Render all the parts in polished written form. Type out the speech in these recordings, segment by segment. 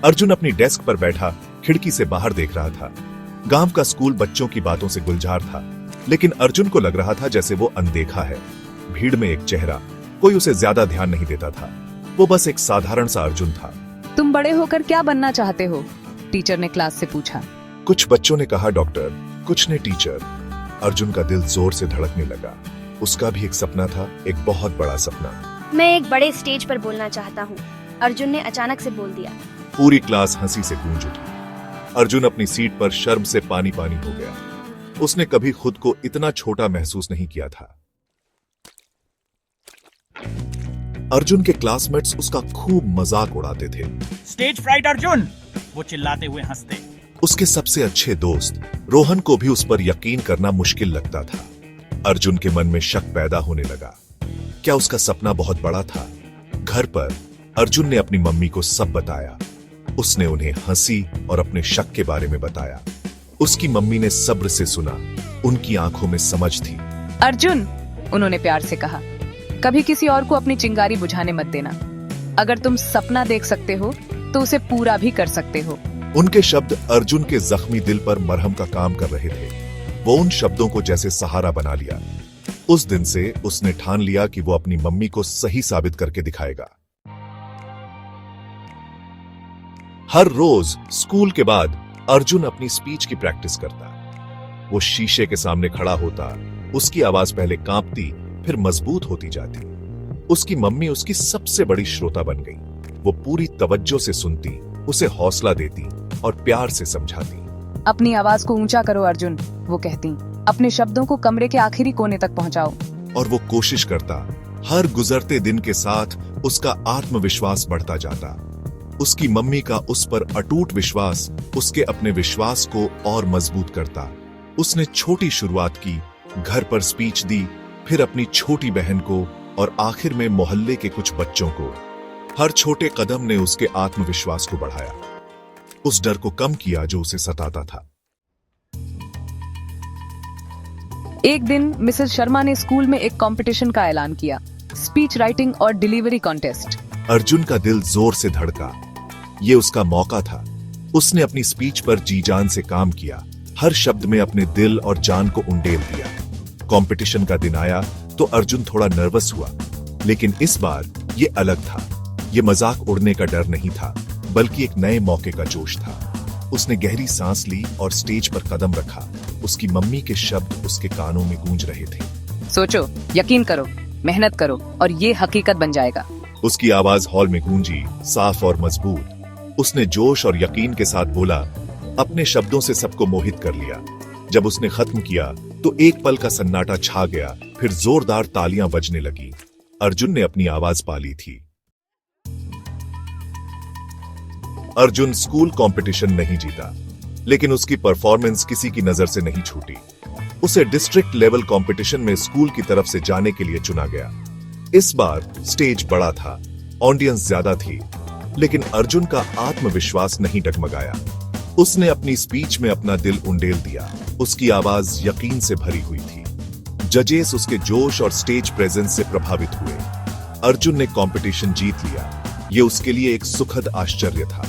अर्जुन अपनी डेस्क पर बैठा खिड़की से बाहर देख रहा था। गांव का स्कूल बच्चों की बातों से गुलजार था, लेकिन अर्जुन को लग रहा था जैसे वो अनदेखा है। भीड़ में एक चेहरा, कोई उसे ज्यादा ध्यान नहीं देता था। वो बस एक साधारण सा अर्जुन था। तुम बड़े होकर क्या बनना चाहते हो? टीचर ने क्लास से पूछा। कुछ बच्चों ने कहा डॉक्टर, कुछ ने टीचर। अर्जुन का दिल जोर से धड़कने लगा। उसका भी एक सपना था, एक बहुत बड़ा सपना। मैं एक बड़े स्टेज पर बोलना चाहता हूँ, अर्जुन ने अचानक से बोल दिया। पूरी क्लास हंसी से गूंज उठी। अर्जुन अपनी सीट पर शर्म से पानी पानी हो गया। उसने कभी खुद को इतना छोटा महसूस नहीं किया था। अर्जुन के क्लासमेट्स उसका खूब मजाक उड़ाते थे। स्टेज फ्राइट अर्जुन, वो चिल्लाते हुए हंसते। उसके सबसे अच्छे दोस्त रोहन को भी उस पर यकीन करना मुश्किल लगता था। अर्जुन के मन में शक पैदा होने लगा। क्या उसका सपना बहुत बड़ा था? घर पर अर्जुन ने अपनी मम्मी को सब बताया। उसने उन्हें हंसी और अपने शक के बारे में बताया। उसकी मम्मी ने सब्र से सुना। उनकी आंखों में समझ थी। अर्जुन, उन्होंने प्यार से कहा, कभी किसी और को अपनी चिंगारी बुझाने मत देना। अगर तुम सपना देख सकते हो तो उसे पूरा भी कर सकते हो। उनके शब्द अर्जुन के जख्मी दिल पर मरहम का काम कर रहे थे। वो उन शब्दों को जैसे सहारा बना लिया। उस दिन से उसने ठान लिया कि वो अपनी मम्मी को सही साबित करके दिखाएगा। हर रोज स्कूल के बाद अर्जुन अपनी स्पीच की प्रैक्टिस करता। वो शीशे के सामने खड़ा होता। उसकी आवाज पहले कांपती, फिर मजबूत होती जाती। उसकी मम्मी उसकी सबसे बड़ी श्रोता बन गई। वो पूरी तवज्जो से सुनती, उसे हौसला देती और प्यार से समझाती। अपनी आवाज को ऊंचा करो अर्जुन, वो कहती। अपने शब्दों को कमरे के आखिरी कोने तक पहुंचाओ। और वो कोशिश करता। हर गुजरते दिन के साथ उसका आत्मविश्वास बढ़ता जाता। उसकी मम्मी का उस पर अटूट विश्वास उसके अपने विश्वास को और मजबूत करता। उसने छोटी शुरुआत की, घर पर स्पीच दी, फिर अपनी छोटी बहन को और आखिर में मोहल्ले के कुछ बच्चों को। हर छोटे कदम ने उसके आत्मविश्वास को बढ़ाया, उस डर को कम किया जो उसे सताता था। एक दिन मिसेस शर्मा ने स्कूल में एक कंपटीशन का ऐलान किया, स्पीच राइटिंग और डिलीवरी कॉन्टेस्ट। अर्जुन का दिल जोर से धड़का। ये उसका मौका था। उसने अपनी स्पीच पर जी जान से काम किया, हर शब्द में अपने दिल और जान को उंडेल दिया। कंपटीशन का दिन आया तो अर्जुन थोड़ा नर्वस हुआ, लेकिन इस बार ये अलग था। ये मजाक उड़ने का डर नहीं था, बल्कि एक नए मौके का जोश था। उसने गहरी सांस ली और स्टेज पर कदम रखा। उसकी मम्मी के शब्द उसके कानों में गूंज रहे थे। सोचो, यकीन करो, मेहनत करो और ये हकीकत बन जाएगा। उसकी आवाज हॉल में गूंजी, साफ और मजबूत। उसने जोश और यकीन के साथ बोला, अपने शब्दों से सबको मोहित कर लिया। जब उसने खत्म किया तो एक पल का सन्नाटा छा गया, फिर जोरदार तालियां बजने लगी। अर्जुन ने अपनी आवाज पा ली थी। अर्जुन स्कूल कंपटीशन नहीं जीता, लेकिन उसकी परफॉर्मेंस किसी की नजर से नहीं छूटी। उसे डिस्ट्रिक्ट लेवल कंपटीशन में स्कूल की तरफ से जाने के लिए चुना गया। इस बार स्टेज बड़ा था, ऑडियंस ज्यादा थी, लेकिन अर्जुन का आत्मविश्वास नहीं डगमगाया। उसने अपनी स्पीच में अपना दिल उंडेल दिया। उसकी आवाज यकीन से भरी हुई थी। जजेस उसके जोश और स्टेज प्रेजेंस से प्रभावित हुए। अर्जुन ने कंपटीशन जीत लिया। ये उसके लिए एक सुखद आश्चर्य था।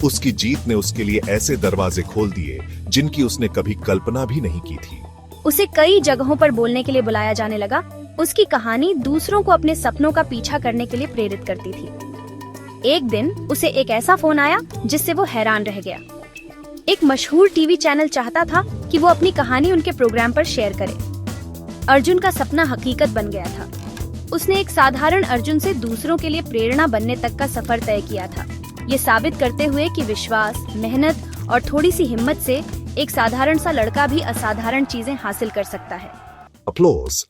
उसकी जीत ने उसके लिए ऐसे दरवाजे खोल दिए जिनकी उसने कभी कल्पना भी नहीं की थी। उसे कई जगहों पर बोलने के लिए बुलाया जाने लगा। उसकी कहानी दूसरों को अपने सपनों का पीछा करने के लिए प्रेरित करती थी। एक दिन उसे एक ऐसा फोन आया जिससे वो हैरान रह गया। एक मशहूर टीवी चैनल चाहता था कि वो अपनी कहानी उनके प्रोग्राम पर शेयर करे। अर्जुन का सपना हकीकत बन गया था। उसने एक साधारण अर्जुन से दूसरों के लिए प्रेरणा बनने तक का सफर तय किया था, ये साबित करते हुए कि विश्वास, मेहनत और थोड़ी सी हिम्मत से एक साधारण सा लड़का भी असाधारण चीजें हासिल कर सकता है। Applause.